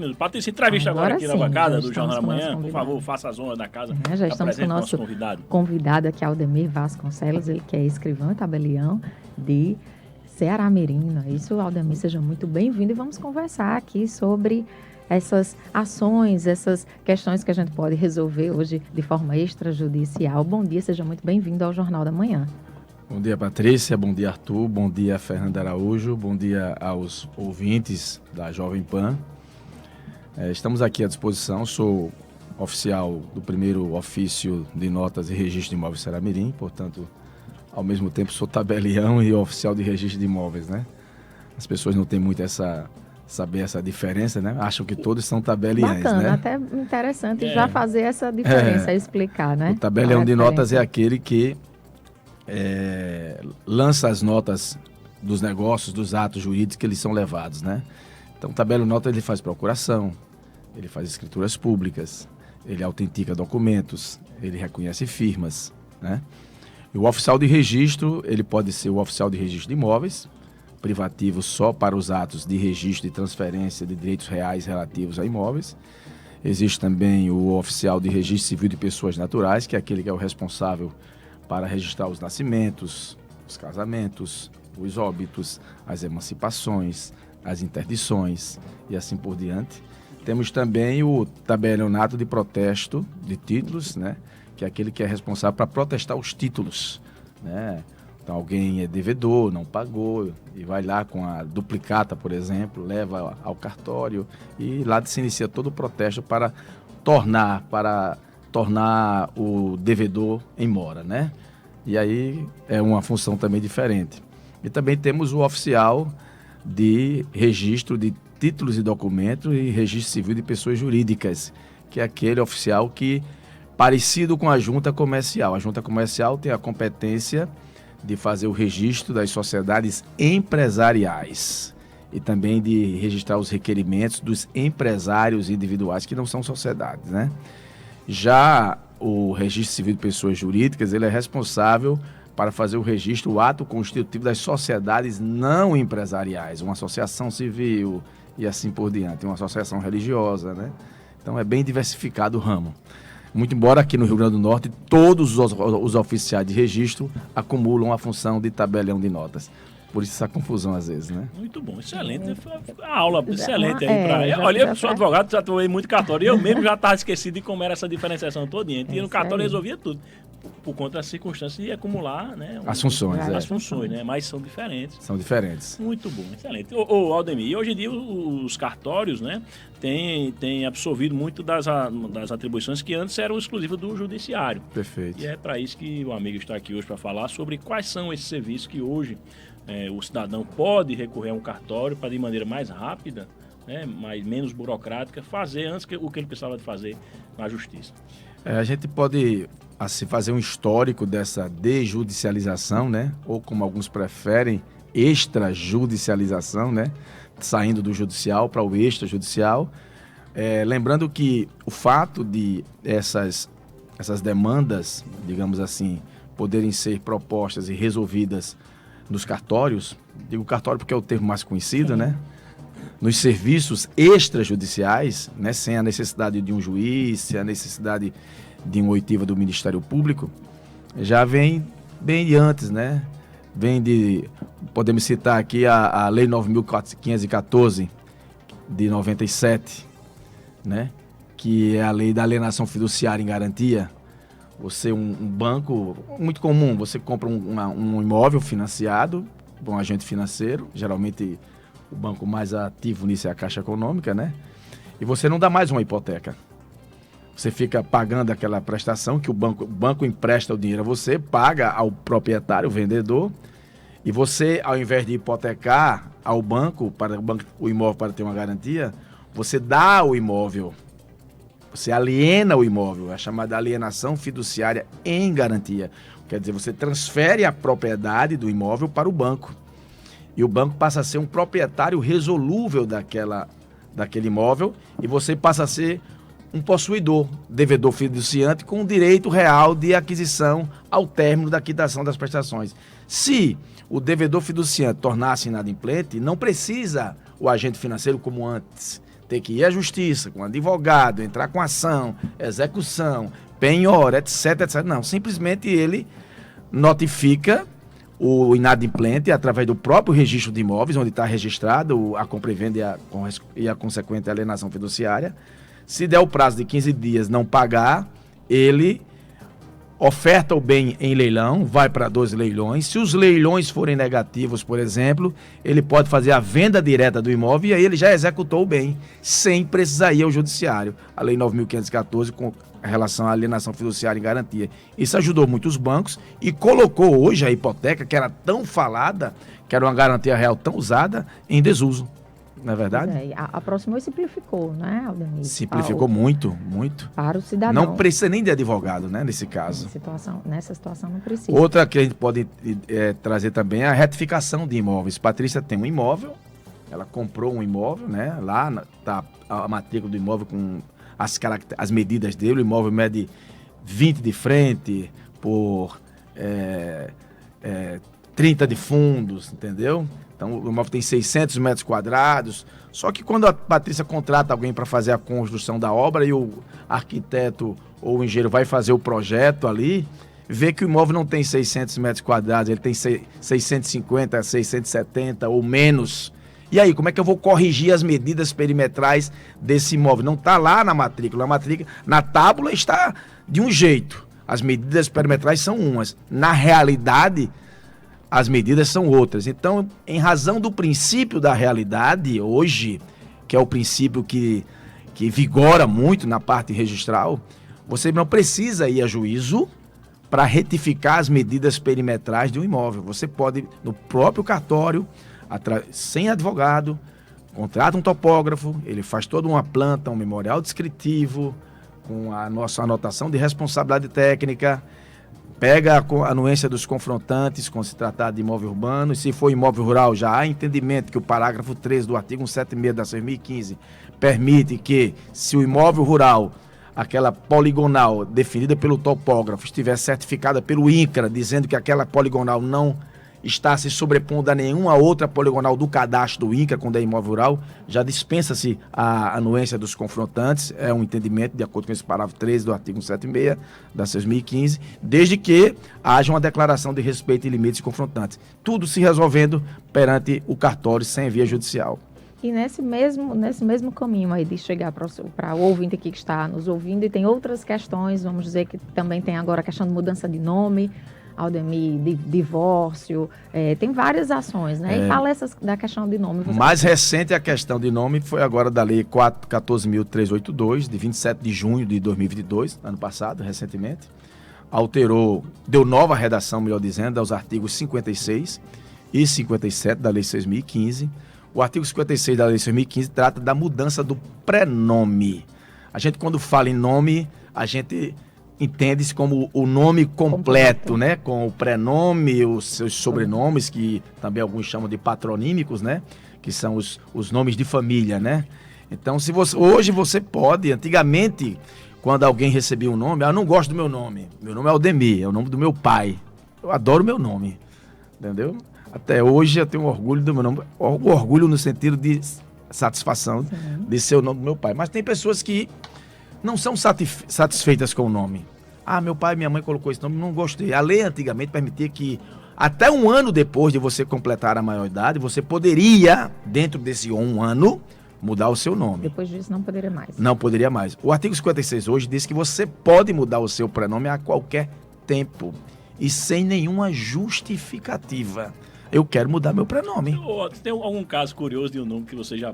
minutos. Patrícia, entrevista agora aqui sim, na bancada já do estamos Jornal da com o nosso Manhã. Por convidado. favor, faça as honras da casa. Já estamos com o nosso convidado. convidado aqui, Aldemir Vasconcelos, ele que é escrivão e tabelião de Ceará-Mirim, não é isso? Aldemir, seja muito bem-vindo e vamos conversar aqui sobre essas ações, essas questões que a gente pode resolver hoje de forma extrajudicial. Bom dia, seja muito bem-vindo ao Jornal da Manhã. Bom dia, Patrícia. Bom dia, Arthur. Bom dia, Fernanda Araújo. Bom dia aos ouvintes da Jovem Pan. Estamos aqui à disposição. Sou oficial do primeiro ofício de notas e registro de imóveis Ceará-Mirim, portanto, ao mesmo tempo sou tabelião e oficial de registro de imóveis, né? As pessoas não têm muito saber essa diferença, né? Acham que todos são tabeliães, Bacana, né? até interessante já fazer essa diferença, explicar, né? O tabelião de notas é aquele que lança as notas dos negócios, dos atos jurídicos que eles são levados, né? Então, o tabelião de notas ele faz procuração, ele faz escrituras públicas, ele autentica documentos, ele reconhece firmas, né? E o oficial de registro, ele pode ser o oficial de registro de imóveis, privativo só para os atos de registro e transferência de direitos reais relativos a imóveis. Existe também o oficial de registro civil de pessoas naturais, que é aquele que é o responsável para registrar os nascimentos, os casamentos, os óbitos, as emancipações, as interdições e assim por diante. Temos também o tabelionato de protesto de títulos, né? Que é aquele que é responsável para protestar os títulos, né? Então, alguém é devedor, não pagou e vai lá com a duplicata, por exemplo, leva ao cartório e lá se inicia todo o protesto para tornar o devedor em mora, né? E aí é uma função também diferente. E também temos o oficial de registro de títulos e documentos e registro civil de pessoas jurídicas, que é aquele oficial que, parecido com a junta comercial. A junta comercial tem a competência de fazer o registro das sociedades empresariais e também de registrar os requerimentos dos empresários individuais que não são sociedades, né? Já o registro civil de pessoas jurídicas, ele é responsável para fazer o registro, o ato constitutivo das sociedades não empresariais, uma associação civil e assim por diante, uma associação religiosa, né? Então é bem diversificado o ramo. Muito embora aqui no Rio Grande do Norte, todos os oficiais de registro acumulam a função de tabelião de notas. Por isso essa confusão às vezes, né? Muito bom, excelente. Foi a aula excelente aí. Olha, eu sou advogado, já atuei muito cartório. Eu mesmo já estava esquecido de como era essa diferenciação todinha. E no cartório resolvia tudo. Por conta das circunstâncias de acumular, né? As funções, As funções, né? Mas são diferentes. São diferentes. Muito bom, excelente. Ô Aldemir, e hoje em dia os cartórios, né, têm absorvido muito das atribuições que antes eram exclusivas do judiciário. Perfeito. E é para isso que o amigo está aqui hoje para falar sobre quais são esses serviços que hoje o cidadão pode recorrer a um cartório para, de maneira mais rápida, né, menos burocrática, fazer antes o que ele precisava de fazer na justiça. A gente pode assim, fazer um histórico dessa desjudicialização, né? Ou como alguns preferem, extrajudicialização, né? Saindo do judicial para o extrajudicial. Lembrando que o fato de essas demandas, digamos assim, poderem ser propostas e resolvidas nos cartórios, digo cartório porque é o termo mais conhecido, né? Nos serviços extrajudiciais, né? Sem a necessidade de um juiz, sem a necessidade de uma oitiva do Ministério Público, já vem bem antes, né? Podemos citar aqui a Lei 9.514 de 97, né? Que é a lei da alienação fiduciária em garantia. Você, um banco, muito comum, você compra um imóvel financiado por um agente financeiro, geralmente o banco mais ativo nisso é a Caixa Econômica, né? E você não dá mais uma hipoteca. Você fica pagando aquela prestação que o banco empresta o dinheiro a você, paga ao proprietário, o vendedor, e você, ao invés de hipotecar ao banco, o imóvel para ter uma garantia, você dá o imóvel. Você aliena o imóvel, é chamada alienação fiduciária em garantia. Quer dizer, você transfere a propriedade do imóvel para o banco. E o banco passa a ser um proprietário resolúvel daquele imóvel e você passa a ser um possuidor, devedor fiduciante com direito real de aquisição ao término da quitação das prestações. Se o devedor fiduciante tornar-se inadimplente, não precisa o agente financeiro como antes ter que ir à justiça, com advogado, entrar com ação, execução, penhora, etc, etc. Não, simplesmente ele notifica o inadimplente através do próprio registro de imóveis, onde está registrado a compra e venda e a consequente alienação fiduciária. Se der o prazo de 15 dias não pagar, ele oferta o bem em leilão, vai para 2 leilões. Se os leilões forem negativos, por exemplo, ele pode fazer a venda direta do imóvel e aí ele já executou o bem, sem precisar ir ao judiciário. A Lei 9.514 com relação à alienação fiduciária em garantia. Isso ajudou muito os bancos e colocou hoje a hipoteca, que era tão falada, que era uma garantia real tão usada, em desuso. Não é verdade? Aproximou e simplificou, né, Aldemir? Simplificou muito, muito. Para o cidadão. Não precisa nem de advogado, né, nesse caso. Nessa situação não precisa. Outra que a gente pode trazer também é a retificação de imóveis. Patrícia tem um imóvel, ela comprou um imóvel, né, lá está a matrícula do imóvel com as medidas dele. O imóvel mede 20 de frente por 30 de fundos, entendeu? Então, o imóvel tem 600 metros quadrados. Só que quando a Patrícia contrata alguém para fazer a construção da obra e o arquiteto ou o engenheiro vai fazer o projeto ali, vê que o imóvel não tem 600 metros quadrados, ele tem 650, 670 ou menos. E aí, como é que eu vou corrigir as medidas perimetrais desse imóvel? Não está lá na matrícula. Na tábula está de um jeito. As medidas perimetrais são umas. Na realidade, as medidas são outras. Então, em razão do princípio da realidade hoje, que é o princípio que vigora muito na parte registral, você não precisa ir a juízo para retificar as medidas perimetrais de um imóvel. Você pode, no próprio cartório, sem advogado, contrata um topógrafo, ele faz toda uma planta, um memorial descritivo, com a nossa anotação de responsabilidade técnica, pega a anuência dos confrontantes, quando se tratar de imóvel urbano, e se for imóvel rural, já há entendimento que o parágrafo 13 do artigo 176 da 2015 permite que, se o imóvel rural, aquela poligonal definida pelo topógrafo, estiver certificada pelo INCRA, dizendo que aquela poligonal não está se sobrepondo a nenhuma outra poligonal do cadastro do INCRA, quando é imóvel rural, já dispensa-se a anuência dos confrontantes, é um entendimento de acordo com esse parágrafo 13 do artigo 176 da 2015, desde que haja uma declaração de respeito e limites confrontantes. Tudo se resolvendo perante o cartório sem via judicial. E nesse mesmo caminho aí de chegar para o ouvinte aqui que está nos ouvindo, e tem outras questões, vamos dizer que também tem agora a questão de mudança de nome, Aldemir, divórcio, tem várias ações, né? E fala da questão de nome. Mais recente a questão de nome foi agora da Lei 14.382, de 27 de junho de 2022, ano passado, recentemente. Alterou, deu nova redação, melhor dizendo, aos artigos 56 e 57 da Lei 6.015. O artigo 56 da Lei 6.015 trata da mudança do prenome. A gente, quando fala em nome, a gente entende-se como o nome completo, né? Com o prenome, os seus sobrenomes, que também alguns chamam de patronímicos, né? Que são os nomes de família, né? Então, hoje você pode, antigamente, quando alguém recebia um nome, eu não gosto do meu nome é Aldemir, é o nome do meu pai. Eu adoro meu nome, entendeu? Até hoje eu tenho orgulho do meu nome, orgulho no sentido de satisfação de ser o nome do meu pai. Mas tem pessoas que não são satisfeitas com o nome. Ah, meu pai e minha mãe colocou esse nome, não gostei. A lei antigamente permitia que até um ano depois de você completar a maioridade, você poderia, dentro desse um ano, mudar o seu nome. Depois disso não poderia mais. Não poderia mais. O artigo 56 hoje diz que você pode mudar o seu prenome a qualquer tempo e sem nenhuma justificativa. Eu quero mudar meu prenome. Tem algum caso curioso de um nome que você já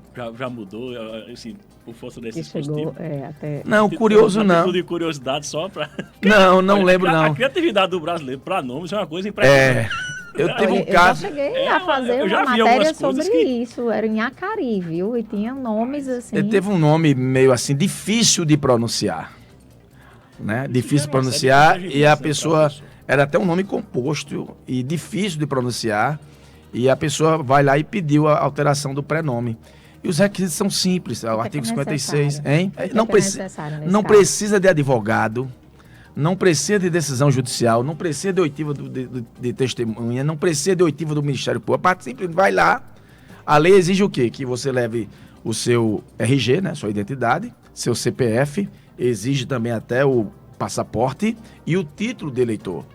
mudou, assim, por força desse chegou, até... Não, curioso não. De curiosidade só para... Não lembro não. A criatividade do brasileiro para nomes é uma coisa impressionante. Eu tive um caso... Eu já cheguei a fazer uma matéria sobre isso, era em Acari, viu? E tinha nomes assim... Ele teve um nome meio assim, difícil de pronunciar, né? Difícil de pronunciar e a pessoa... Era até um nome composto e difícil de pronunciar. E a pessoa vai lá e pediu a alteração do prenome. E os requisitos são simples. O artigo 56. Hein? Não precisa de advogado, não precisa de decisão judicial, não precisa de oitiva de testemunha, não precisa de oitiva do Ministério Público. A parte simples vai lá. A lei exige o quê? Que você leve o seu RG, né, sua identidade, seu CPF, exige também até o passaporte e o título de eleitor.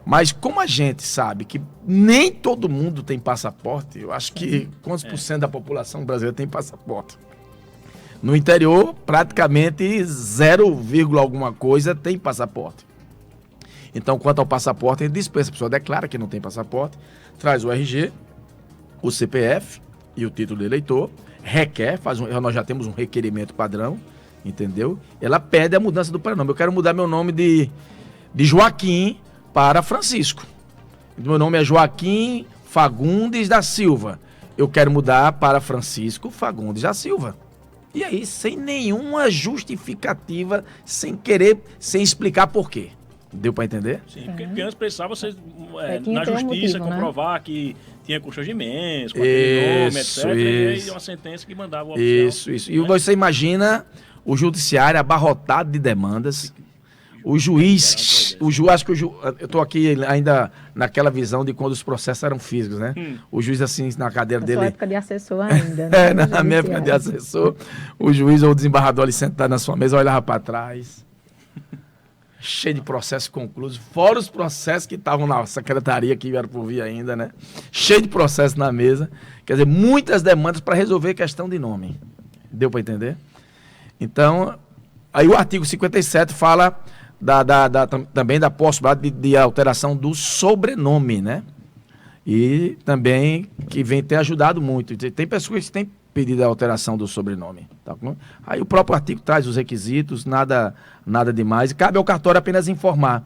Mas como a gente sabe que nem todo mundo tem passaporte, eu acho que quantos por cento da população brasileira tem passaporte? No interior, praticamente 0, alguma coisa tem passaporte. Então, quanto ao passaporte, a gente dispensa. A pessoa declara que não tem passaporte, traz o RG, o CPF e o título de eleitor, requer, nós já temos um requerimento padrão, entendeu? Ela pede a mudança do prenome. Eu quero mudar meu nome de Joaquim para Francisco. Meu nome é Joaquim Fagundes da Silva. Eu quero mudar para Francisco Fagundes da Silva. E aí, sem nenhuma justificativa, sem explicar por quê. Deu para entender? Sim, porque antes precisava você, na ter um justiça, motivo, comprovar que tinha constrangimentos, com aquele nome, etc. E aí uma sentença que mandava o oficial. Isso. E você imagina o judiciário abarrotado de demandas. O juiz, acho que eu estou aqui ainda naquela visão de quando os processos eram físicos, né? O juiz assim, na cadeira dele... Na sua época de assessor ainda, né? Na minha época de assessor, o juiz ou o desembargador ali sentado na sua mesa, olhava para trás, cheio de processos conclusos, fora os processos que estavam na secretaria, que vieram por vir ainda, né? Cheio de processos na mesa, quer dizer, muitas demandas para resolver questão de nome. Deu para entender? Então, aí o artigo 57 fala... também da possibilidade de alteração do sobrenome, né? E também que vem ter ajudado muito. Tem pessoas que têm pedido a alteração do sobrenome. Tá? Aí o próprio artigo traz os requisitos, nada demais. E cabe ao cartório apenas informar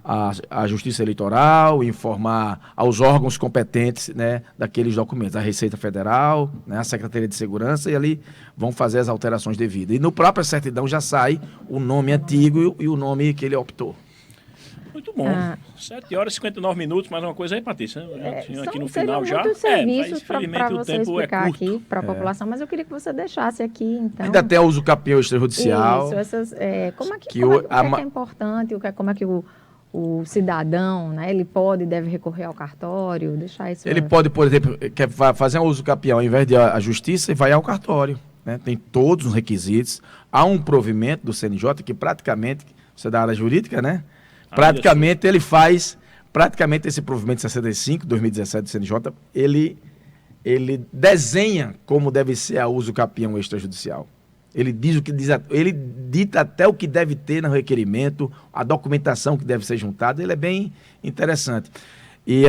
a Justiça Eleitoral, informar aos órgãos competentes, né, daqueles documentos, a Receita Federal, né, a Secretaria de Segurança, e ali vão fazer as alterações devidas. E no próprio certidão já sai o nome antigo e o nome que ele optou. Muito bom. 7 horas e 59 minutos, mais uma coisa aí, Patrícia. Já tinha aqui no final já. Muitos serviços para você explicar aqui para a população, mas eu queria que você deixasse aqui, então. Ainda tem o uso capião extrajudicial. Isso, como é que é importante, como é que o cidadão, né, ele pode e deve recorrer ao cartório, deixar isso... Ele pode, por exemplo, quer fazer um uso capião, ao invés de a justiça, vai ao cartório. Né? Tem todos os requisitos. Há um provimento do CNJ que praticamente, você é da área jurídica, né? Praticamente ele faz, esse provimento 65, 2017 do CNJ, ele desenha como deve ser a uso capião extrajudicial. Ele diz ele dita até o que deve ter no requerimento, a documentação que deve ser juntada, ele é bem interessante. E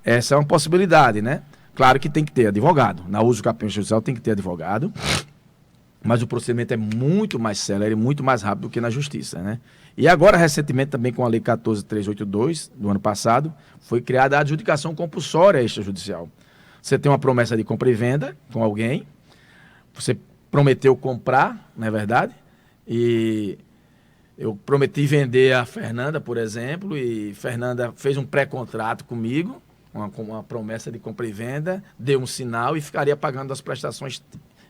essa é uma possibilidade, né? Claro que tem que ter advogado. Na uso capião extrajudicial tem que ter advogado, mas o procedimento é muito mais célere, muito mais rápido do que na justiça, né? E agora, recentemente, também com a Lei 14.382, do ano passado, foi criada a adjudicação compulsória extrajudicial. Você tem uma promessa de compra e venda com alguém, você prometeu comprar, não é verdade? E eu prometi vender a Fernanda, por exemplo, e Fernanda fez um pré-contrato comigo, com uma promessa de compra e venda, deu um sinal e ficaria pagando as prestações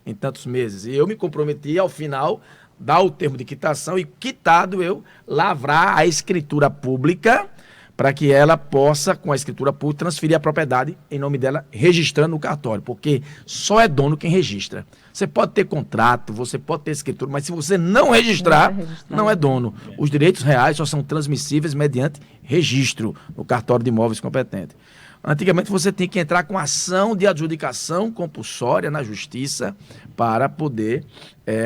em tantos meses. E eu me comprometi, ao final, dar o termo de quitação e, quitado, eu lavrar a escritura pública para que ela possa, com a escritura pública, transferir a propriedade em nome dela, registrando no cartório, porque só é dono quem registra. Você pode ter contrato, você pode ter escritura, mas se você não registrar, não é dono. Os direitos reais só são transmissíveis mediante registro no cartório de imóveis competente. Antigamente você tinha que entrar com ação de adjudicação compulsória na justiça para poder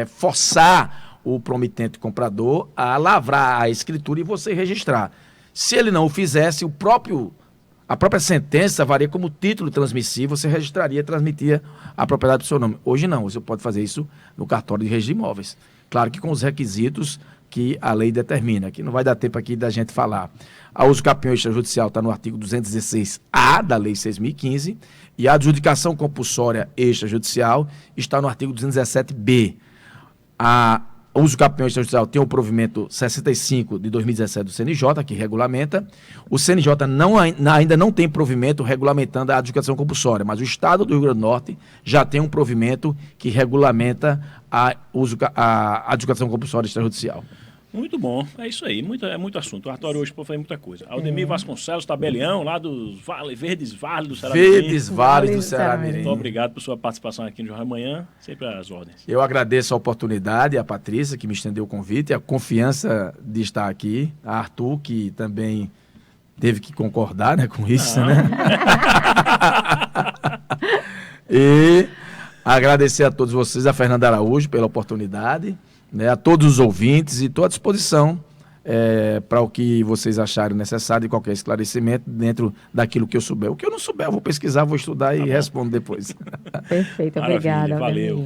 forçar o promitente comprador a lavrar a escritura e você registrar. Se ele não o fizesse, a própria sentença varia como título transmissível, você registraria e transmitia a propriedade do seu nome. Hoje não, você pode fazer isso no cartório de registro de imóveis. Claro que com os requisitos que a lei determina, que não vai dar tempo aqui da gente falar. A uso capião extrajudicial está no artigo 216-A da Lei 6.015 e a adjudicação compulsória extrajudicial está no artigo 217-B. O uso capião extrajudicial tem o provimento 65 de 2017 do CNJ, que regulamenta. O CNJ ainda não tem provimento regulamentando a adjudicação compulsória, mas o Estado do Rio Grande do Norte já tem um provimento que regulamenta a adjudicação compulsória extrajudicial. Muito bom, é isso aí, é muito assunto. O Arthur hoje foi muita coisa. Aldemir Vasconcelos, tabelião, lá dos Verdes Vale do Ceará. Verdes Vale do Ceará. Ceará. Muito obrigado por sua participação aqui no Jornal da Manhã, sempre às ordens. Eu agradeço a oportunidade, a Patrícia, que me estendeu o convite, a confiança de estar aqui, a Arthur, que também teve que concordar, né, com isso, né? E agradecer a todos vocês, a Fernanda Araújo pela oportunidade, né, a todos os ouvintes, e estou à disposição para o que vocês acharem necessário, de qualquer esclarecimento dentro daquilo que eu souber. O que eu não souber, eu vou pesquisar, vou estudar e respondo depois. Perfeito, Maravilha, obrigada. valeu. Aldemir.